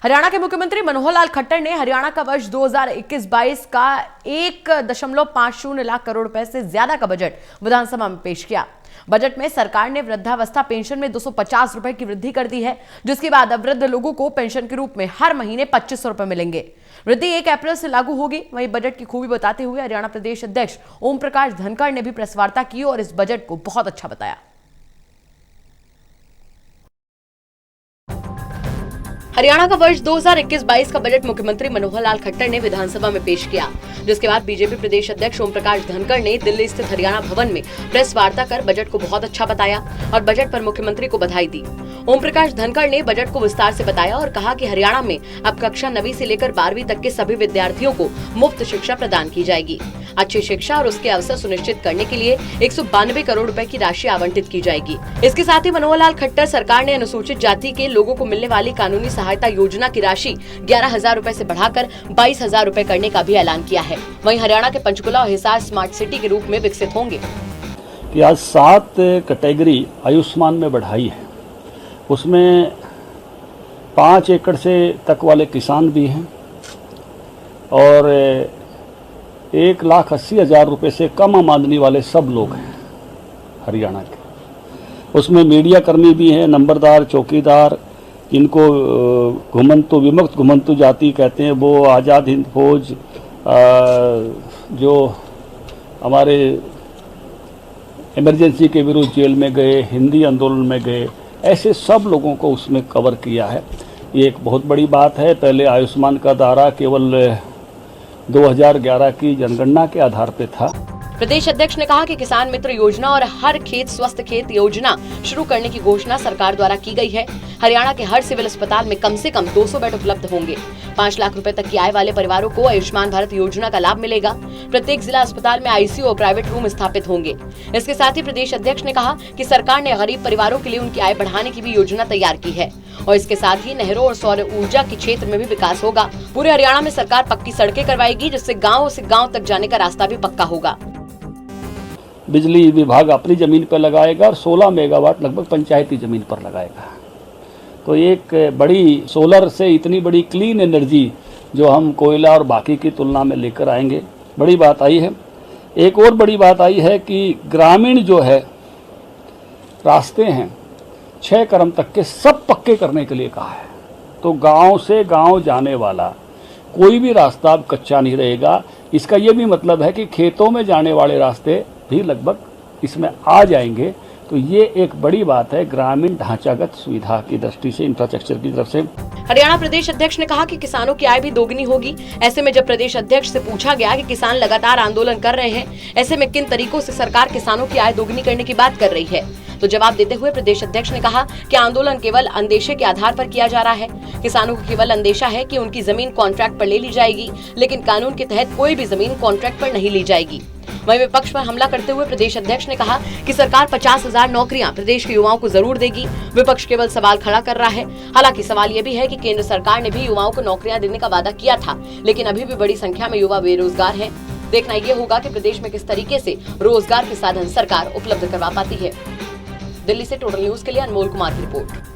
हरियाणा के मुख्यमंत्री मनोहर लाल खट्टर ने हरियाणा का वर्ष 2021-22 का 1.50 लाख करोड़ रुपए से ज्यादा का बजट विधानसभा में पेश किया। बजट में सरकार ने वृद्धावस्था पेंशन में 250 रुपए की वृद्धि कर दी है, जिसके बाद अब वृद्ध लोगों को पेंशन के रूप में हर महीने 2500 रुपए मिलेंगे। वृद्धि 1 अप्रैल से लागू होगी। वहीं बजट की खूबी बताते हुए हरियाणा प्रदेश अध्यक्ष ओम प्रकाश धनखड़ ने भी प्रेस वार्ता की और इस बजट को बहुत अच्छा बताया। हरियाणा का वर्ष 2021-22 का बजट मुख्यमंत्री मनोहर लाल खट्टर ने विधानसभा में पेश किया, जिसके बाद बीजेपी प्रदेश अध्यक्ष ओम प्रकाश धनखड़ ने दिल्ली स्थित हरियाणा भवन में प्रेस वार्ता कर बजट को बहुत अच्छा बताया और बजट पर मुख्यमंत्री को बधाई दी। ओम प्रकाश धनखड़ ने बजट को विस्तार से बताया और कहा कि हरियाणा में अब कक्षा 9वीं से लेकर 12वीं तक के सभी विद्यार्थियों को मुफ्त शिक्षा प्रदान की जाएगी। अच्छी शिक्षा और उसके अवसर सुनिश्चित करने के लिए 192 करोड़ रुपए की राशि आवंटित की जाएगी। इसके साथ ही मनोहर लाल खट्टर सरकार ने अनुसूचित जाति के लोगों को मिलने वाली कानूनी सहायता योजना की राशि 11,000 रुपए से बढ़ाकर 22,000 रुपए करने का भी ऐलान किया है। वहीं हरियाणा के पंचकुला और हिसार स्मार्ट सिटी के रूप में विकसित होंगे। कि आज 7 कैटेगरी आयुष्मान में बढ़ाई है, उसमें 5 एकड़ से तक वाले किसान भी हैं और 1,80,000 रुपये से कम आमदनी वाले सब लोग हैं हरियाणा के। उसमें मीडिया कर्मी भी हैं, नंबरदार, चौकीदार, इनको घुमंतु विमुक्त घुमंतु जाति कहते हैं, वो आज़ाद हिंद फौज, जो हमारे इमरजेंसी के विरुद्ध जेल में गए, हिंदी आंदोलन में गए, ऐसे सब लोगों को उसमें कवर किया है। ये एक बहुत बड़ी बात है। पहले आयुष्मान का दायरा केवल 2011 की जनगणना के आधार पर था। प्रदेश अध्यक्ष ने कहा कि किसान मित्र योजना और हर खेत स्वस्थ खेत योजना शुरू करने की घोषणा सरकार द्वारा की गई है। हरियाणा के हर सिविल अस्पताल में कम से कम 200 बेड उपलब्ध होंगे। 5 लाख रुपए तक की आय वाले परिवारों को आयुष्मान भारत योजना का लाभ मिलेगा। प्रत्येक जिला अस्पताल में आईसीयू और प्राइवेट रूम स्थापित होंगे। इसके साथ ही प्रदेश अध्यक्ष ने कहा कि सरकार ने गरीब परिवारों के लिए उनकी आय बढ़ाने की भी योजना तैयार की है और इसके साथ ही नहरों और सौर ऊर्जा के क्षेत्र में भी विकास होगा। पूरे हरियाणा में सरकार पक्की सड़कें करवाएगी, जिससे गाँव से गाँव तक जाने का रास्ता भी पक्का होगा। बिजली विभाग अपनी जमीन पर लगाएगा और 16 मेगावाट लगभग पंचायती जमीन पर लगाएगा। तो एक बड़ी सोलर से इतनी बड़ी क्लीन एनर्जी जो हम कोयला और बाकी की तुलना में लेकर आएंगे, बड़ी बात आई है। एक और बड़ी बात आई है कि ग्रामीण जो है रास्ते हैं 6 क्रम तक के सब पक्के करने के लिए कहा है। तो गांव से गांव जाने वाला कोई भी रास्ता अब कच्चा नहीं रहेगा। इसका ये भी मतलब है कि खेतों में जाने वाले रास्ते भी लगभग इसमें आ जाएंगे। तो ये एक बड़ी बात है ग्रामीण ढांचागत सुविधा की दृष्टि से, इंफ्रास्ट्रक्चर की तरफ से। हरियाणा प्रदेश अध्यक्ष ने कहा कि किसानों की आय भी दोगुनी होगी। ऐसे में जब प्रदेश अध्यक्ष से पूछा गया कि किसान लगातार आंदोलन कर रहे हैं, ऐसे में किन तरीकों से सरकार किसानों की आय दोगुनी करने की बात कर रही है, तो जवाब देते हुए प्रदेश अध्यक्ष ने कहा कि आंदोलन केवल अंदेशे के आधार पर किया जा रहा है। किसानों को केवल अंदेशा है कि उनकी जमीन कॉन्ट्रैक्ट पर ले ली जाएगी, लेकिन कानून के तहत कोई भी जमीन कॉन्ट्रैक्ट पर नहीं ली जाएगी। वहीं विपक्ष पर हमला करते हुए प्रदेश अध्यक्ष ने कहा कि सरकार 50,000 नौकरियां प्रदेश के युवाओं को जरूर देगी। विपक्ष केवल सवाल खड़ा कर रहा है। हालांकि सवाल ये भी है कि केंद्र सरकार ने भी युवाओं को नौकरियां देने का वादा किया था, लेकिन अभी भी बड़ी संख्या में युवा बेरोजगार हैं। देखना ये होगा कि प्रदेश में किस तरीके से रोजगार के साधन सरकार उपलब्ध करवा पाती है। दिल्ली से टोटल न्यूज के लिए अनमोल कुमार की रिपोर्ट।